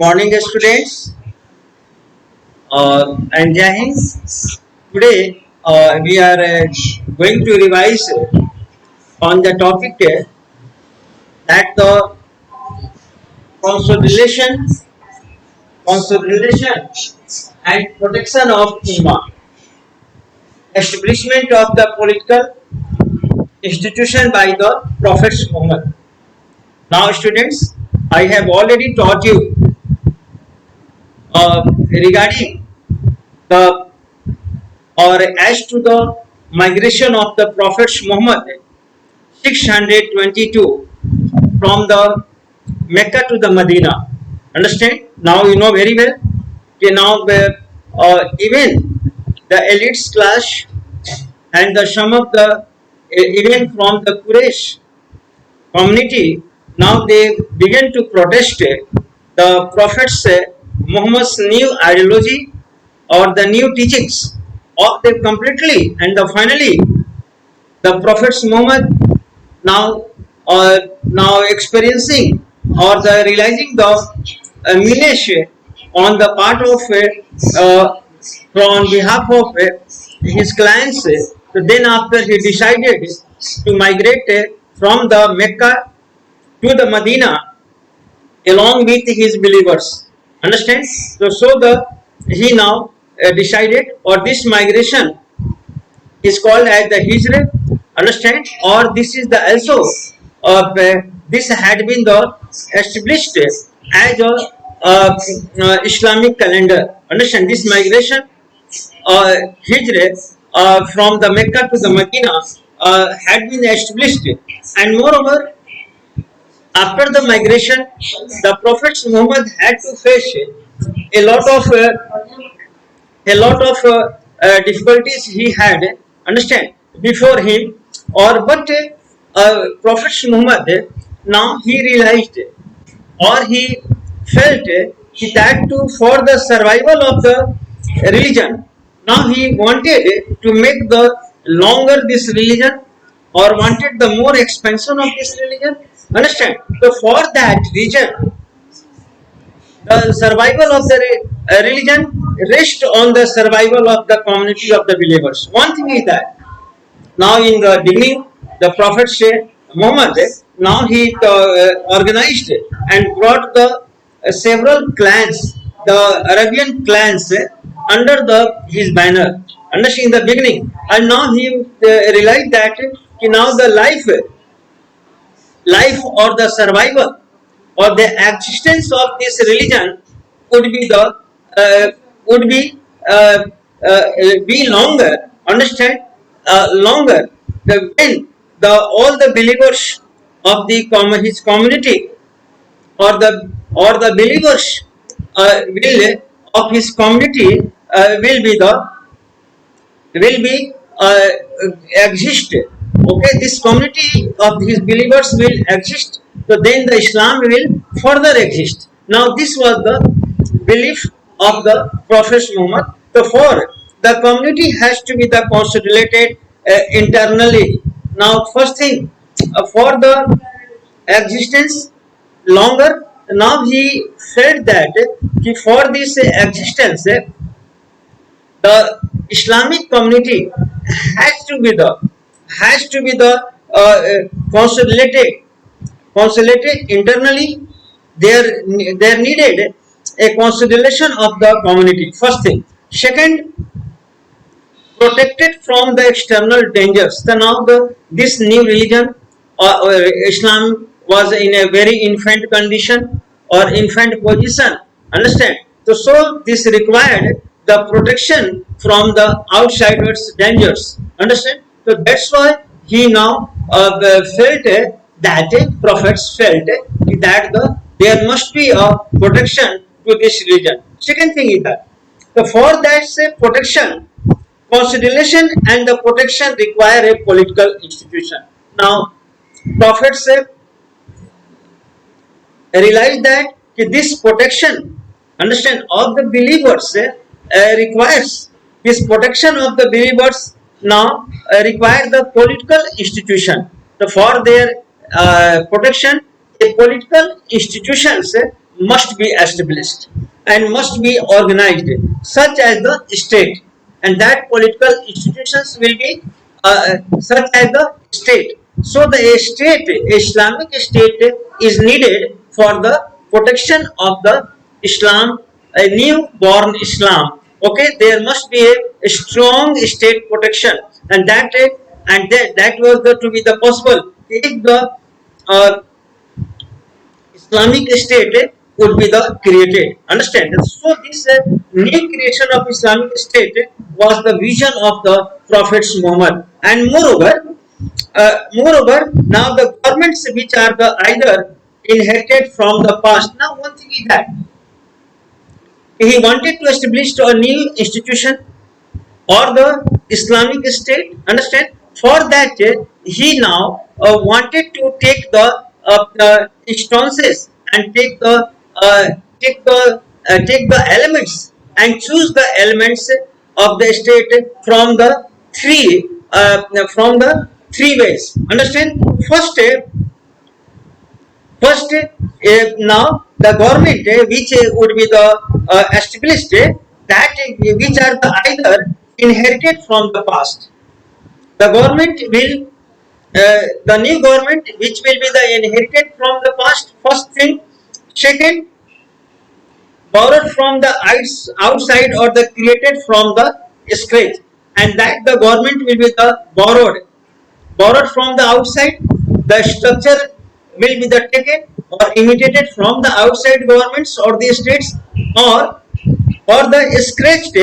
Morning, students. And Jai Hind. Today we are going to revise on the topic that the consolidation, consolidation and protection of Ummah, establishment of the political institution by the Prophet Muhammad. Now, students, I have already taught you regarding the or as to the migration of the Prophet Muhammad 622 from the Mecca to the Medina. Understand? Now you know very well. Okay, now even the elites class and the some of the even from the Quraysh community, now they began to protest the Prophet's Muhammad's new ideology or the new teachings of them completely, and finally the Prophet Muhammad now experiencing or the realizing the menace on the part of on behalf of his clients. So then after he decided to migrate from the Mecca to the Medina along with his believers. Understand? So he now decided, or this migration is called as the Hijra. Understand? Or this is the also this had been the established as a Islamic calendar. Understand? This migration Hijra from the Mecca to the Medina had been established, and moreover, after the migration, the Prophet Muhammad had to face a lot of difficulties he had. Understand, before him, or but Prophet Muhammad now he realized or he felt that for the survival of the religion, now he wanted to make the longer this religion, or wanted the more expansion of this religion. Understand? So for that reason, the survival of the religion rests on the survival of the community of the believers. One thing is that now in the beginning, the Prophet Muhammad, now he organized and brought the several clans, the Arabian clans, under his banner. Understand, in the beginning, and now he realized that now the life or the survival or the existence of this religion would be the be longer. Understand? Longer when the all the believers of the his community or the believers will of his community will be exist. Okay, this community of his believers will exist. So then the Islam will further exist. Now this was the belief of the Prophet Muhammad. So for the community has to be the consolidated internally. Now first thing for the existence longer. Now he said that for this existence, the Islamic community has to be the consolidated internally. There needed a consolidation of the community. First thing. Second, protected from the external dangers. So now this new religion Islam was in a very infant condition or infant position. Understand? So this required the protection from the outsiders dangers. Understand? So that's why he now felt that prophets felt that there must be a protection to this religion. Second thing is that for that protection, consideration and the protection require a political institution. Now, prophets realize that this protection, understand, of the believers requires this protection of the believers now require the political institution. So for their protection, a political institutions must be established and must be organized, such as the state, and that political institutions will be such as the state. So the state, Islamic state, is needed for the protection of the Islam, a newborn Islam. Okay, there must be a strong state protection, and that was to be the possible if the uh, Islamic State would be the created. Understand? So this new creation of Islamic State was the vision of the Prophet Muhammad, and moreover, now the governments which are the either inherited from the past. Now one thing is that he wanted to establish a new institution or the Islamic State. Understand? For that, he now wanted to take the instances and uh, take the elements and choose the elements of the state three from the three ways. Understand? Now the government which would be the established that which are the either inherited from the past. The government will the new government which will be the inherited from the past. First thing. Second, borrowed from the outside or the created from the scratch, and that the government will be the borrowed from the outside. The structure will be the taken or imitated from the outside governments or the states, or the scratched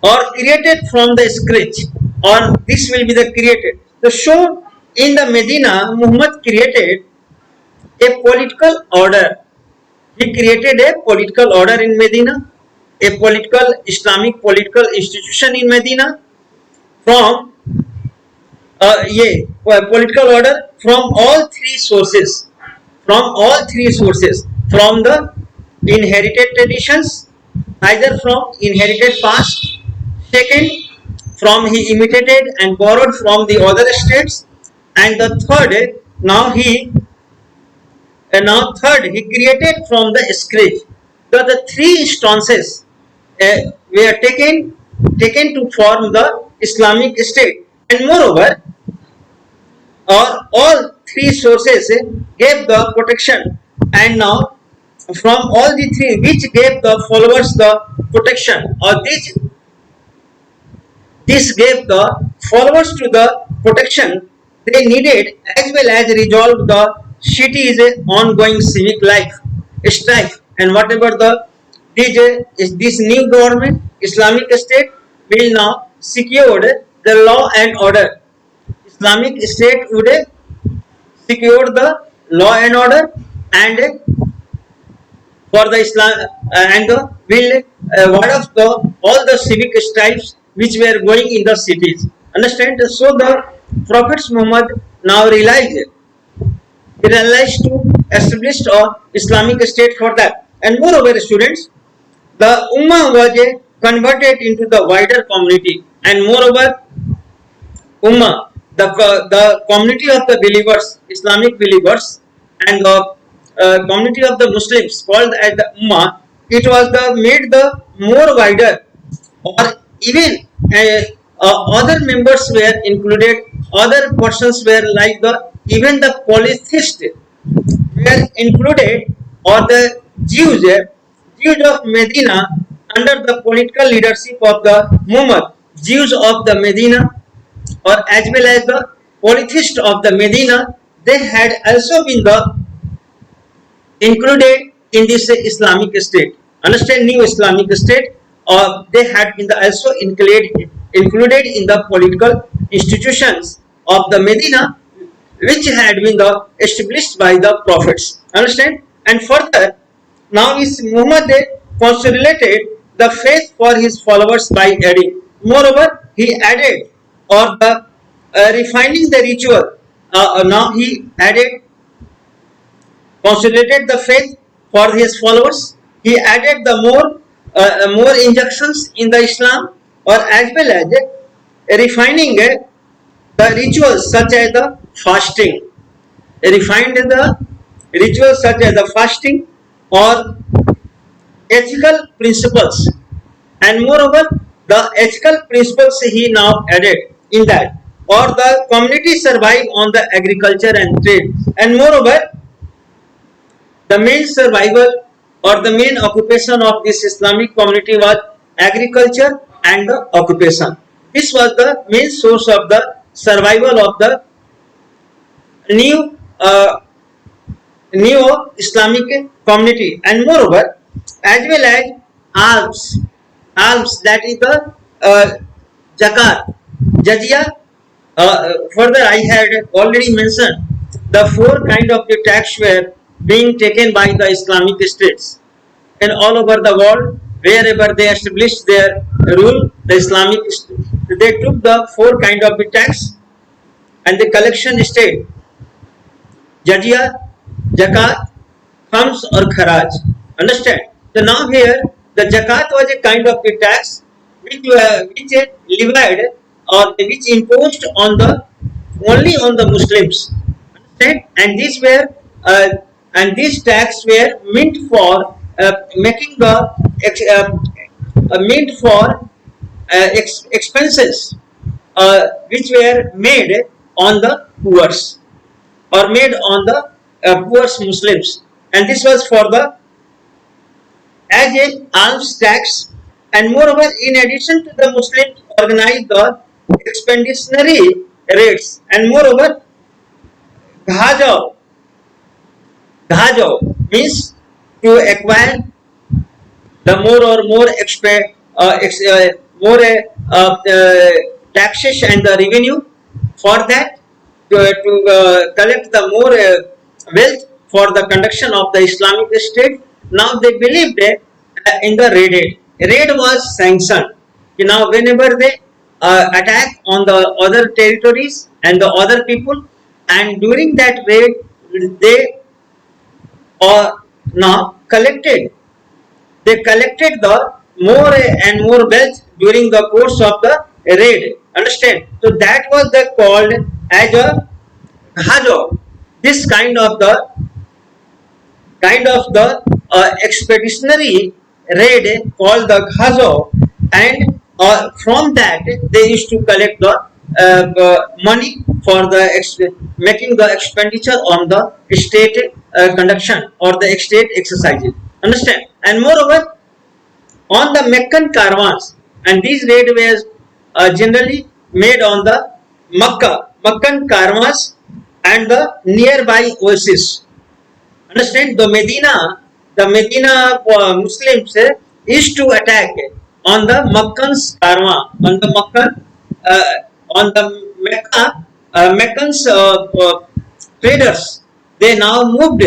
or created from the scratch, or this will be the created. So in the Medina, Muhammad created a political order. He created a political order in Medina, a political Islamic political institution in Medina from political order from all three sources, from the inherited traditions, either from inherited past. Second, from he imitated and borrowed from the other states, and the third, now he third he created from the scratch. So the three instances were taken to form the Islamic State, and moreover, all three sources gave the protection, and now from all the three which gave the followers the protection, or this gave the followers to the protection they needed, as well as resolved the city's ongoing civic life, strife, and whatever this new government, Islamic State, will now secure the law and order. Islamic State would secure the law and order, and for the Islam and the will ward off the all the civic strifes which were going in the cities. Understand? So the Prophet Muhammad now realized to establish a Islamic State for that. And moreover, students, the Ummah was converted into the wider community, and moreover, Ummah, the community of the believers, Islamic believers, and the community of the Muslims called as the Ummah, it was made the more wider, or even other members were included, other persons were like even the polytheists were included, or the Jews of Medina under the political leadership of the Muhammad, Jews of the Medina, or as well as the polytheists of the Medina, they had also been included in this Islamic State. Understand? New Islamic State, or they had been also included in the political institutions of the Medina, which had been established by the prophets. Understand? And further, now is Muhammad consolidated the faith for his followers by adding. Moreover, he added, or the refining the ritual. Now he consolidated the faith for his followers. He added the more injunctions in the Islam, or as well as refining the rituals such as the fasting. Refined the rituals such as the fasting or ethical principles. And moreover, the ethical principles he now added in that, or the community survive on the agriculture and trade. And moreover, the main survival or the main occupation of this Islamic community was agriculture and the occupation. This was the main source of the survival of the new Islamic community. And moreover, as well as alms, that is the zakat, jizya. Further, I had already mentioned the four kind of the tax were being taken by the Islamic states, and all over the world, wherever they established their rule, the Islamic they took the four kind of the tax and the collection state: jizya, zakat, khams, or kharaj. Understand? So now here the zakat was a kind of a tax which levied or which imposed on the only on the Muslims. Understand? And these were and these tax were meant for making the meant for expenses which were made on the poor or made on the poor Muslims, and this was for the as a alms tax. And moreover, in addition to the Muslims organized the expeditionary rates. And moreover, ghajo means to acquire the more or more more taxes and the revenue. For that, to collect the more wealth for the conduction of the Islamic state. Now they believed in the raid. Raid was sanctioned. Now whenever they attack on the other territories and the other people, and during that raid they now collected. They collected the more and more wealth during the course of the raid. Understand? So that was the called as a ghazo. This kind of the expeditionary raid called the ghazo, and from that they used to collect the money for the making the expenditure on the state conduction or the state exercises. Understand? And moreover, on the Meccan caravans, and these raids were generally made on the Meccan caravans and the nearby oasis. Understand? The Medina Muslims used to attack on the Meccan's caravan, on the Meccan's traders. They now moved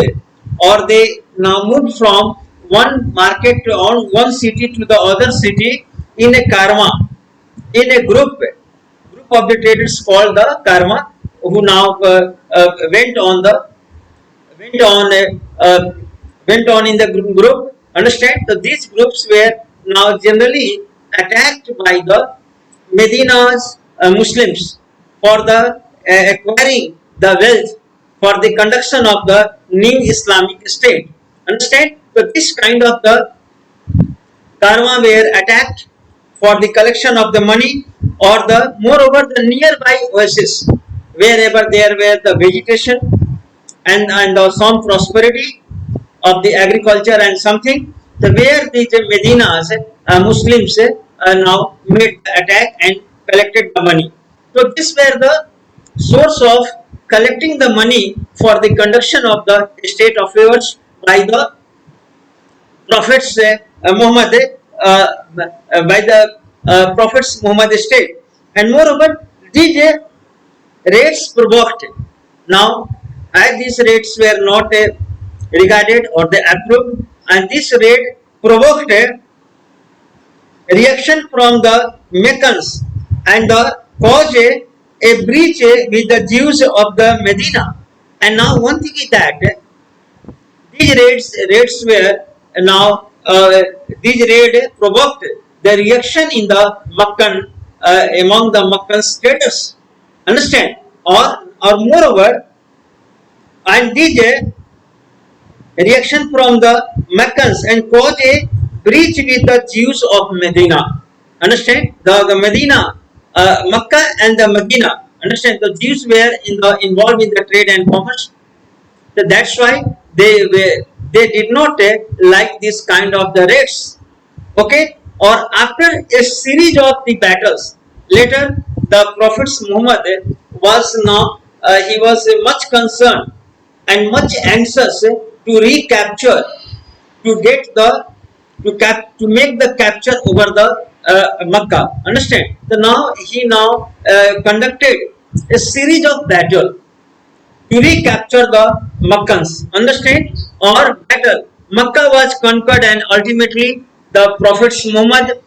from one market on one city to the other city in a caravan, in a group of the traders called the caravan, who now went on in the group. Understand? So these groups were now generally attacked by the Medina's Muslims for the acquiring the wealth for the conduction of the new Islamic state. Understand? So this kind of the caravan were attacked for the collection of the money, or the moreover the nearby oasis wherever there were the vegetation and some prosperity of the agriculture and something. So where the Medina's Muslims now made the attack and collected the money. So this were the source of collecting the money for the conduction of the state affairs by the prophets Muhammad, by the prophets Muhammad state. And moreover, these rates provoked. Now, as these rates were not regarded or they approved, and this rate provoked a reaction from the Meccans and caused a breach with the Jews of the Medina. And now one thing is that these raids were now these raids provoked the reaction in the Meccan among the Meccan traders. Understand? Or moreover, and these reaction from the Meccans and caused a breach with the Jews of Medina. Understand? The Medina, Mecca and the Medina. Understand? The Jews were involved in the trade and commerce. So that's why they did not like this kind of the raids. Okay, or after a series of the battles, later the Prophet Muhammad was now he was much concerned and much anxious to recapture, to get the to make the capture over the Makkah. Understand? So now he conducted a series of battle to recapture the Makkans. Understand? Or battle. Makkah was conquered and ultimately the Prophet Muhammad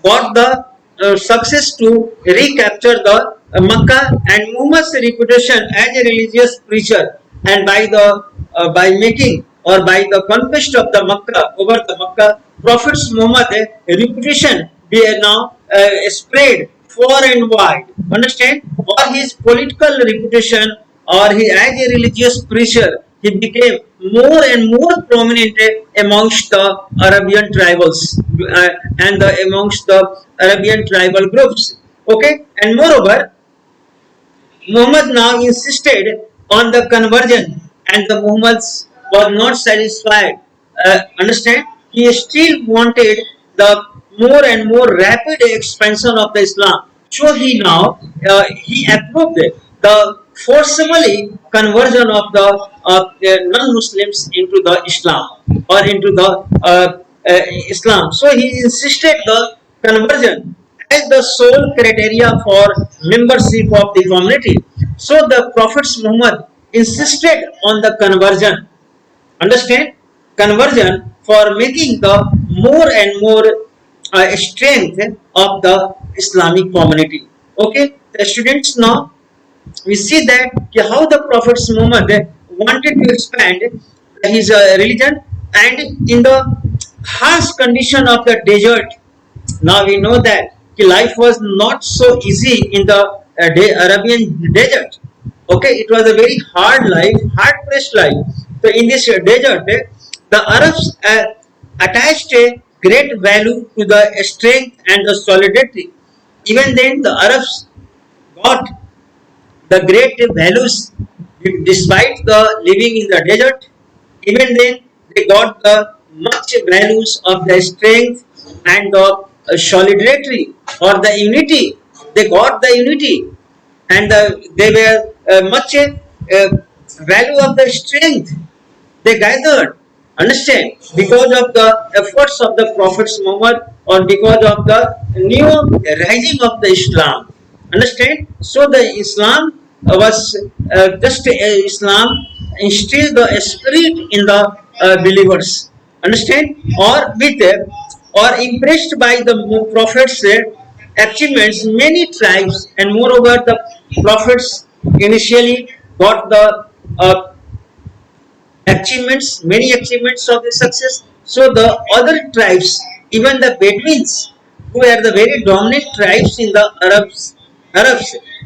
got the success to recapture the Makkah, and Muhammad's reputation as a religious preacher and by making or by the conquest of the Makkah over the Makkah, Prophet Muhammad reputation be now spread far and wide. Understand? Or his political reputation or he as a religious preacher, he became more and more prominent amongst the Arabian tribals and amongst the Arabian tribal groups. Okay, and moreover, Muhammad now insisted on the conversion, and the Muhammad was not satisfied. Understand? He still wanted the more and more rapid expansion of the Islam. So he approved the forcibly conversion of the non-Muslims into the Islam or into the Islam. So he insisted the conversion as the sole criteria for membership of the community. So the Prophet Muhammad insisted on the conversion. Understand? Conversion for making the more and more strength of the Islamic community. Okay, the students, now we see that how the Prophet Muhammad wanted to expand his religion, and in the harsh condition of the desert. Now we know that life was not so easy in the Arabian desert. Okay, it was a very hard life, hard pressed life. So in this desert, the Arabs attached a great value to the strength and the solidity. Even then, the Arabs got the great values despite the living in the desert. Even then, they got the much values of the strength and the solidarity or the unity. They got the unity, and they were much value of the strength they gathered. Understand? Because of the efforts of the Prophet Muhammad or because of the new rising of the Islam. Understand? So the Islam was just Islam instilled the spirit in the believers. Understand? Or with or impressed by the Prophet's achievements, many tribes and moreover the Prophets initially got the achievements, many achievements of the success. So the other tribes, even the Bedouins, who are the very dominant tribes in the Arabs,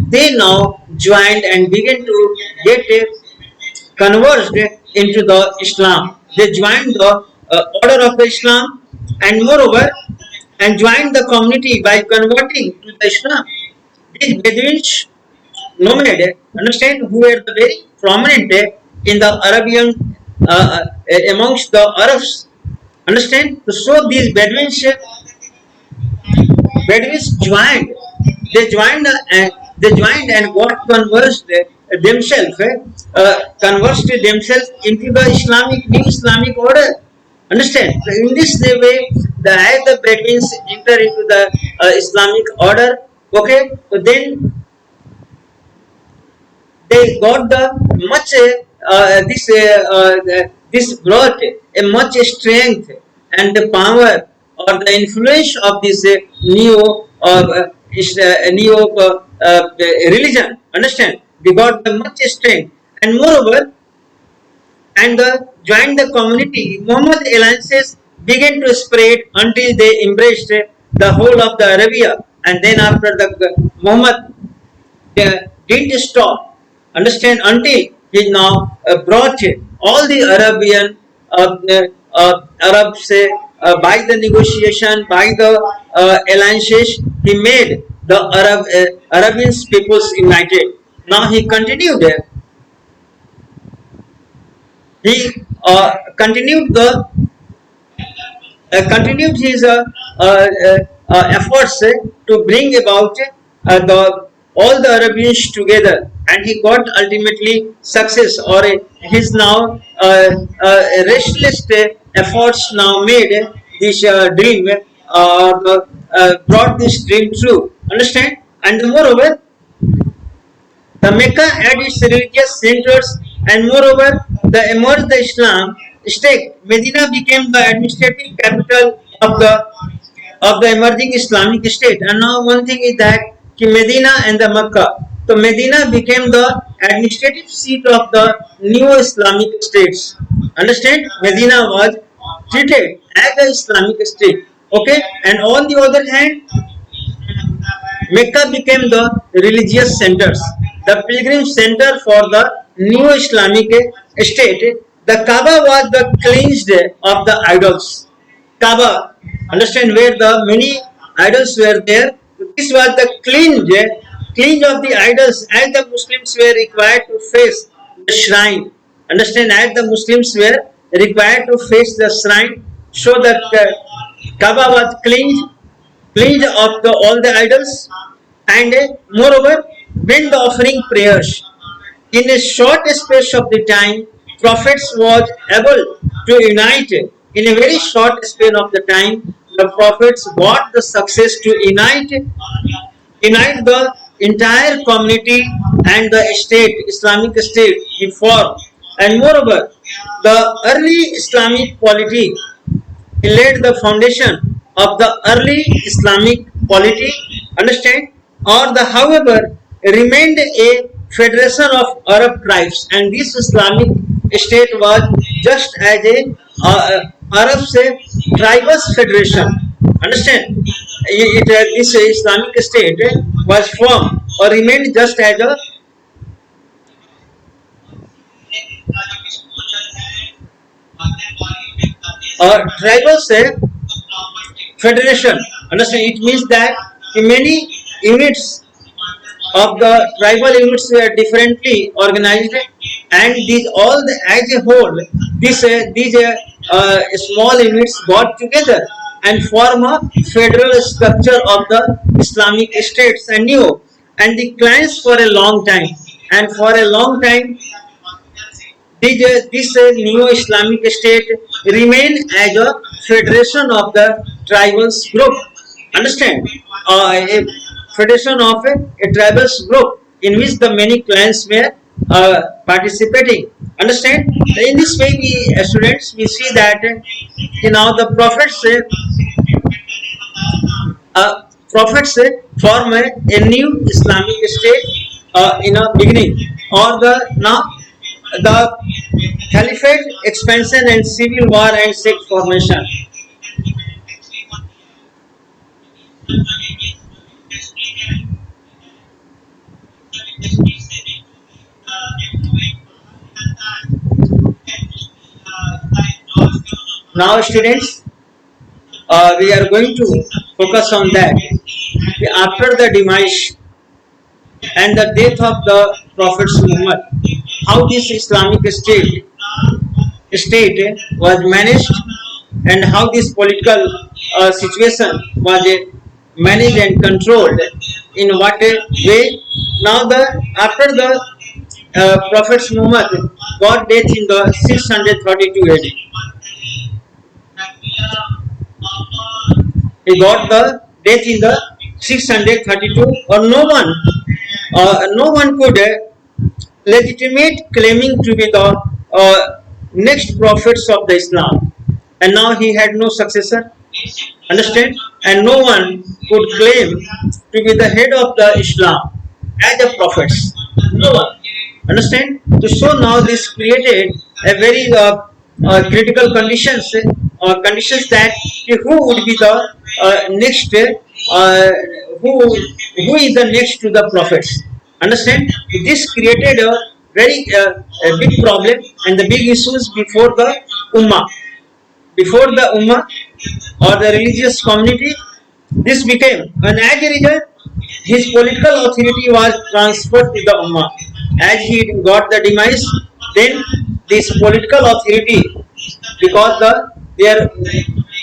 they now joined and began to get converged into the Islam. They joined the order of the Islam, and moreover, and joined the community by converting to the Islam. These Bedouins nomad, understand, who were the very prominent in the Arabian amongst the Arabs. Understand? So these Bedouins joined. They joined and got conversed themselves into the new Islamic order. Understand? So in this way, as the Bedouins enter into the Islamic order, okay, so then they got the much this brought a much strength and the power or the influence of this neo religion. Understand? They got the much strength, and moreover, and joined the community. Muhammad alliances began to spread until they embraced the whole of the Arabia, and then after the Muhammad didn't stop. Understand? Until he now brought all the Arabian Arabs by the negotiation, by the alliances, he made the Arabian peoples united. Now he continued. He continued his efforts to bring about the all the Arabians together, and he got ultimately success. Or his now restless efforts now made this dream brought this dream true. Understand? And moreover, the Mecca had its religious centers, and moreover, the emerged the Islam state. Medina became the administrative capital of the emerging Islamic state. And now one thing is that Medina and the Mecca. So Medina became the administrative seat of the new Islamic states. Understand? Medina was treated as an Islamic state. Okay, and on the other hand, Mecca became the religious centers, the pilgrim center for the new Islamic state. The Kaaba was the cleansed of the idols. Kaaba, understand, where the many idols were there. This was the cleanse of the idols, as the Muslims were required to face the shrine. Understand, as the Muslims were required to face the shrine, so that Kaaba was cleansed of all the idols, and moreover, when the offering prayers in a short space of the time, prophets was able to unite in a very short span of the time. The prophets got the success to unite the entire community and the state, Islamic state, he formed. And moreover, the early Islamic polity laid the foundation of the early Islamic polity. Understand? Or the however remained a federation of Arab tribes, and this Islamic state was just as a Arab say tribal federation. Understand? This Islamic state was formed or remained just as a tribal say federation. Understand? It means that many units of the tribal units were differently organized, and these all as a whole, these small units got together and form a federal structure of the Islamic states anew, and the clans for a long time, and for a long time this new Islamic state remain as a federation of the tribals group. Understand? A federation of a tribals group in which the many clans were participating. Understand? In this way, we students we see that now the prophets form a new Islamic state in a beginning, or the now the caliphate expansion and civil war and sect formation. Now, students, we are going to focus on that. After the demise and the death of the Prophet Muhammad, how this Islamic state was managed, and how this political situation was managed and controlled, in what way. Now, after the Prophet Muhammad got death in the 632 AD. He got the death in the 632, or no one could legitimate claiming to be the next prophets of the Islam, and now he had no successor. Understand? And no one could claim to be the head of the Islam as a prophet. No one. Understand? So now this created a very critical conditions that who would be the next who is the next to the prophets. Understand? This created very a big problem and the big issues before the Ummah. Before the Ummah or the religious community, this became, and as a result, his political authority was transferred to the Ummah. As he got the demise, then this political authority, because there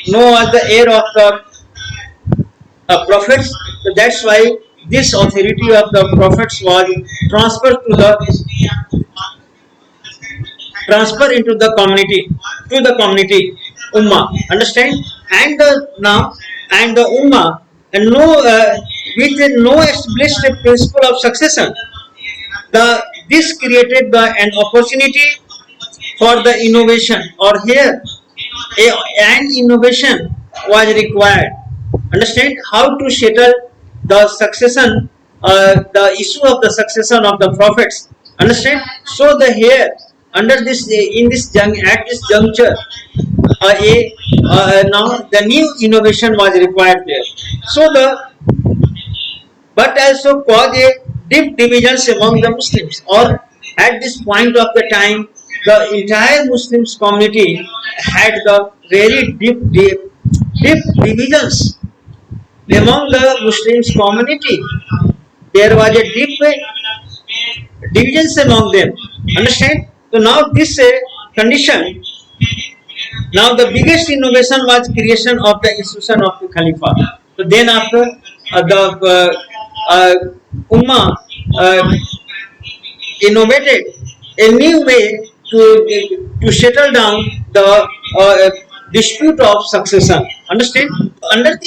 no other heir of the prophets, so that's why this authority of the prophets was transferred to the transfer into the community, to the community ummah. Understand? And now and the ummah and no with no established principle of succession. This created an opportunity for the innovation, or here an innovation was required. Understand how to settle the succession, the issue of the succession of the prophets. Understand? So the here under this in this at this juncture, now the new innovation was required there. So but also cause a deep divisions among the Muslims, or at this point of the time, the entire Muslims community had the very deep divisions among the Muslims community. There was a deep divisions among them. Understand? So now this condition, now the biggest innovation was creation of the institution of the Khalifa. So then after the Ummah innovated a new way to settle down the dispute of succession. Understand? Under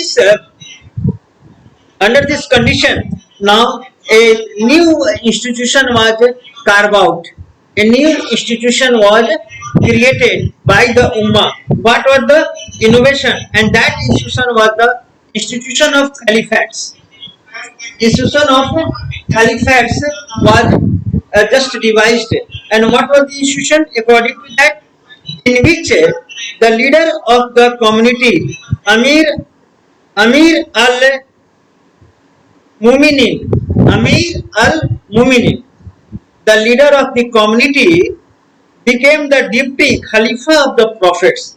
this condition, now a new institution was carved out. A new institution was created by the Ummah. What was the innovation? And that institution was the institution of caliphates. Institution of caliphates was just devised. And what was the institution? According to that, in which the leader of the community, Amir al-Muminin, the leader of the community, became the deputy Khalifa of the prophets.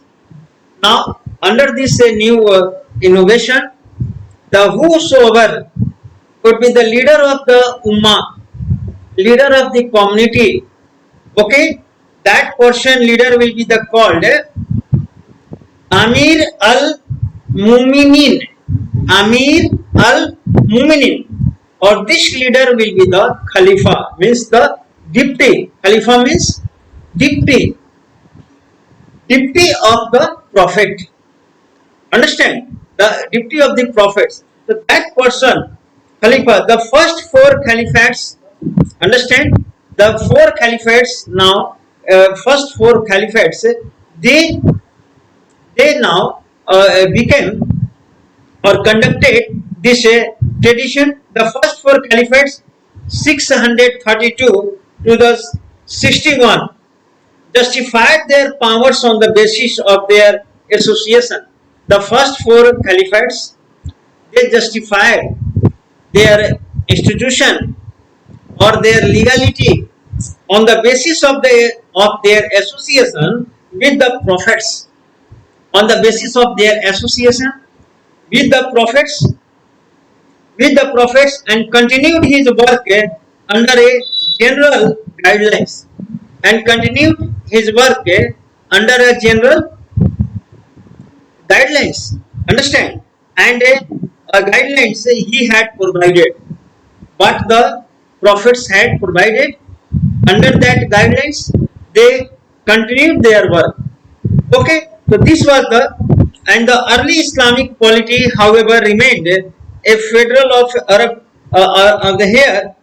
Now, under this new innovation, the whosoever could be the leader of the Ummah, leader of the community, okay, that person leader will be the called Amir al-Muminin. Amir al-Muminin, or this leader will be the Khalifa, means the deputy. Khalifa means deputy of the prophet. Understand? The deputy of the prophets. So that person, Khalifa, the first four caliphates, understand? The four caliphates now, first four caliphates, they now became or conducted this tradition. The first four caliphates, 632 to the 61, justified their powers on the basis of their association. The first four caliphates, they justified their institution or their legality on the basis of their association with the prophets. On the basis of their association with the prophets, and continued his work under a general guidelines, and continued his work under a general guidelines. Understand? And guidelines he had provided, what the prophets had provided. Under that guidelines, they continued their work. Okay, so this was and the early Islamic polity, however, remained a federal of Arab of the here.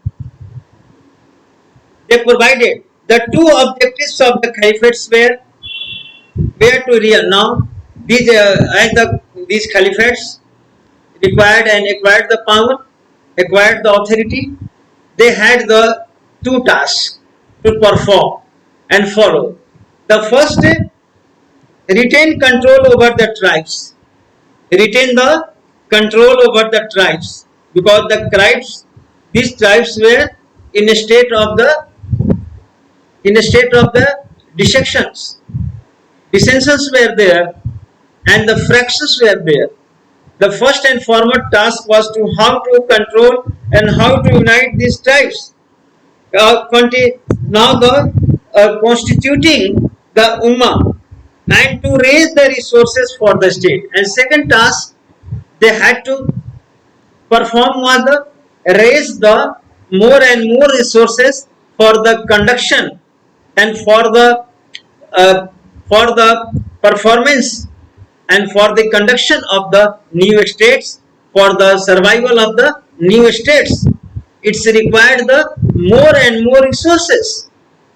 They provided the two objectives of the caliphates were to real. Now these caliphates required and acquired the power, acquired the authority. They had the two tasks to perform and follow. The first, retain control over the tribes. Retain the control over the tribes, because these tribes were in a state of the in a state of the dissections. Dissensions were there and the fractions were there. The first and foremost task was to how to control and how to unite these tribes. Now the constituting the Ummah and to raise the resources for the state. And second task they had to perform was the raise the more and more resources for the conduction and uh, for the performance and for the conduction of the new states, for the survival of the new states. It's required the more and more resources.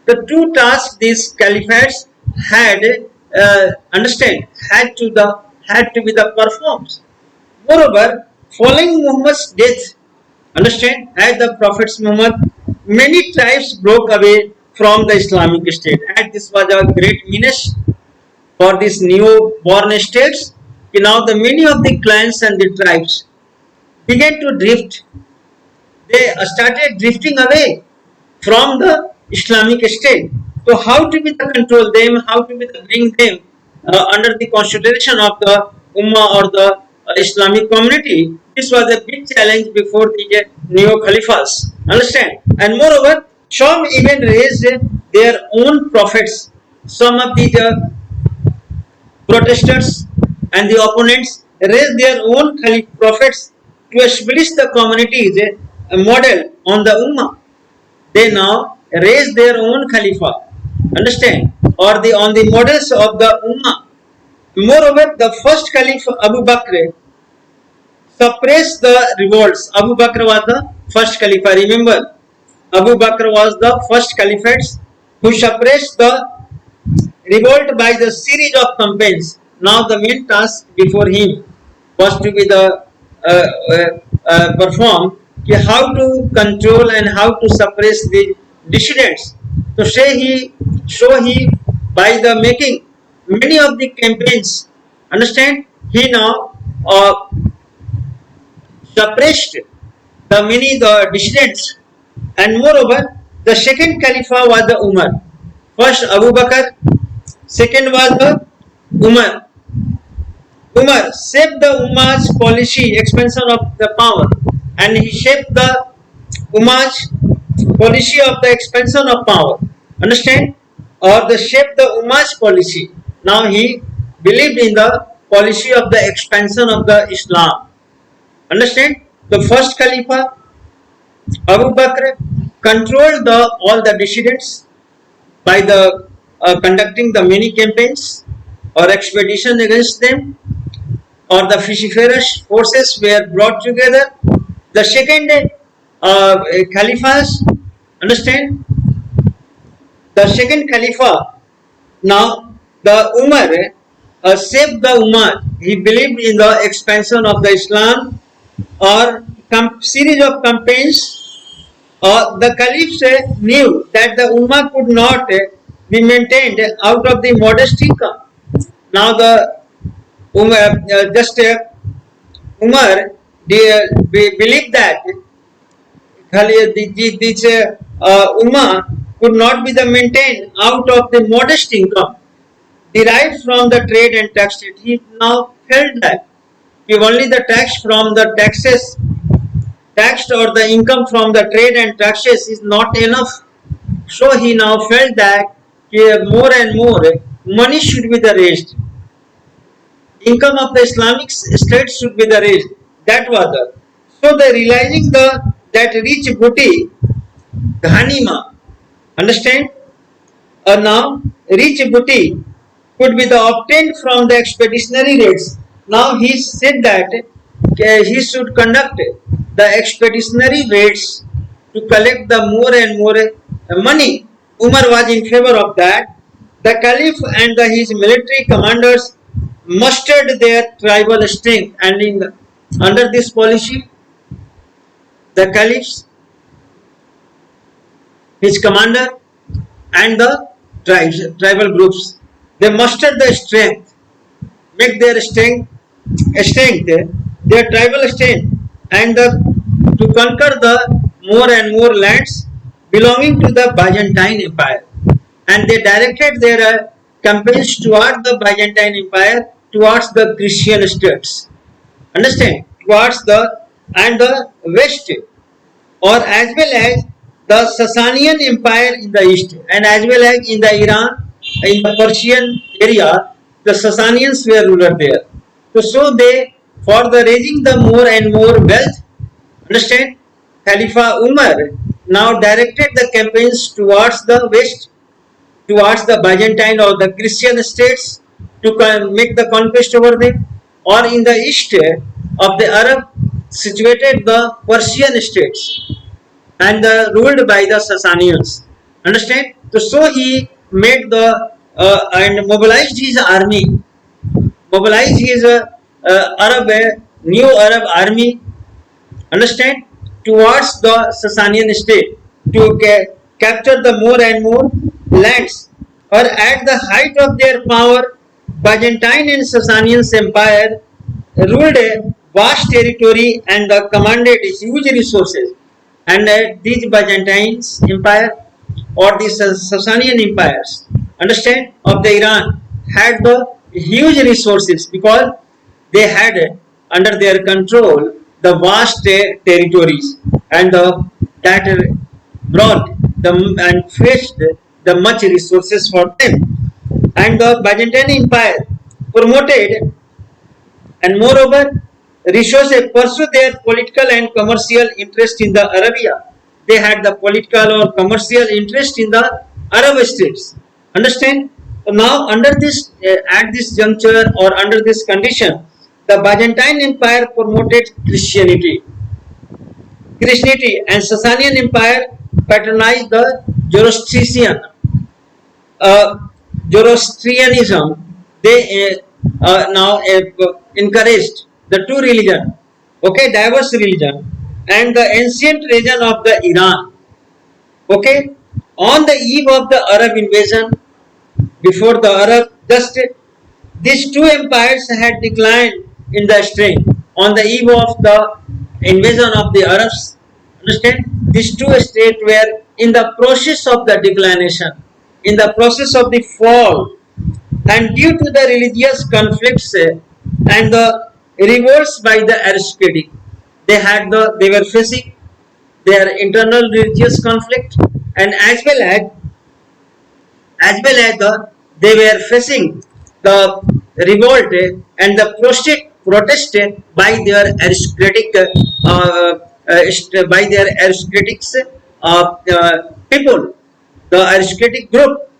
The two tasks these caliphates had had to be the performed. Moreover, following Muhammad's death, understand, as the Prophet Muhammad, many tribes broke away from the Islamic State, and this was a great menace for these new born states. Now the many of the clans and the tribes began to drift. They started drifting away from the Islamic State. So how to be the control them, how to be the bring them under the consideration of the Ummah or the Islamic community? This was a big challenge before the neo caliphs. Understand? And moreover, some even raised their own prophets. Some of the protesters and the opponents raised their own prophets to establish the communities a model on the Ummah. They now raise their own Khalifa, understand, or the on the models of the Ummah. Moreover, the first Caliph Abu Bakr suppressed the revolts. Abu Bakr was the first Khalifa. Remember, Abu Bakr was the first Caliphate who suppressed the revolt by the series of campaigns. Now the main task before him was to be the perform how to control and how to suppress the dissidents. So he by the making many of the campaigns, understand, he now suppressed the dissidents. And moreover, the second Khalifa was the Umar. First Abu Bakr, second was the Umar. Umar shaped the Ummah's policy, expansion of the power, and he shaped the Ummah's policy of the expansion of power. Understand? Or the shape the Ummah's policy. Now he believed in the policy of the expansion of the Islam. Understand? The first Khalifa, Abu Bakr, controlled all the dissidents by the conducting the many campaigns or expedition against them, or the vociferous forces were brought together. The second Caliphas, understand? The second Khalifa, now the Umar saved the Ummah. He believed in the expansion of the Islam or series of campaigns. The Caliphs knew that the Ummah could not be maintained out of the modest income. Now the Umar believed that this Ummah could not be maintained out of the modest income derived from the trade and tax. He now felt that if only the tax from the taxes taxed or the income from the trade and taxes is not enough. So he now felt that more and more money should be raised. Income of the Islamic State should be raised. That was the. So they realizing that rich booty, Ghanima, understand? Now rich booty could be obtained from the expeditionary raids. Now he said that he should conduct the expeditionary raids to collect the more and more money. Umar was in favor of that. The Caliph and his military commanders mustered their tribal strength, and under this policy, the Caliphs, his commander, and the tribal groups, they mustered the strength, make their strength, their tribal strength, and to conquer the more and more lands belonging to the Byzantine Empire. and they directed their campaigns toward the Byzantine Empire, towards the Christian states. Understand? Towards the and the west, or as well as the Sasanian Empire in the east, and as well as in the Iran, in the Persian area, the Sasanians were ruler there. So they, for the raising the more and more wealth, understand, Khalifa Umar now directed the campaigns towards the west, towards the Byzantine or the Christian states, to make the conquest over them, or in the east of the Arab situated the Persian states, and ruled by the Sasanians. Understand? So he made the and mobilized his army, mobilized his Arab new Arab army. Understand? Towards the Sasanian state, to capture the more and more lands, or at the height of their power, Byzantine and Sasanian empire ruled a vast territory and commanded huge resources. And these Byzantine empire or the Sasanian empires, understand, of the Iran had the huge resources, because they had under their control the vast territories, and that brought and fetched the much resources for them. And the Byzantine Empire promoted, and moreover resources pursue their political and commercial interest in the Arabia. They had the political or commercial interest in the Arab states. Understand? So now under this at this juncture or under this condition, the Byzantine Empire promoted Christianity. And Sasanian Empire patronized the Zoroastrian. Zoroastrianism. They now encouraged the two religion, okay, diverse religion, and the ancient region of the Iran. Okay, on the eve of the Arab invasion, before the Arab, just these two empires had declined in the strength. On the eve of the invasion of the Arabs, understand, these two states were in the process of the declination, in the process of the fall, and due to the religious conflicts and the revolts by the aristocratic, they were facing their internal religious conflict, and as well as they were facing the revolt and the protest by their aristocratic people, the aristocratic group.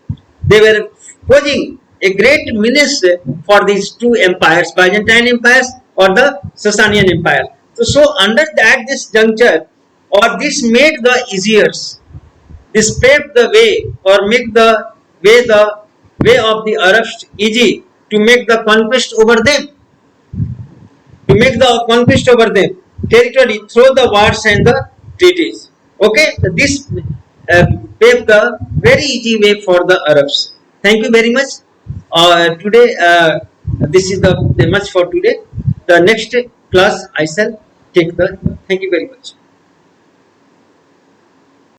They were posing a great menace for these two empires, Byzantine empires or the Sasanian empire. So under that this juncture, or this made the easier, this paved the way, or make the way of the Arabs easy to make the conquest over them, territory through the wars and the treaties. Okay, this paved the very easy way for the Arabs. Thank you very much. Today, this is the much for today. The next class I shall take the. Thank you very much.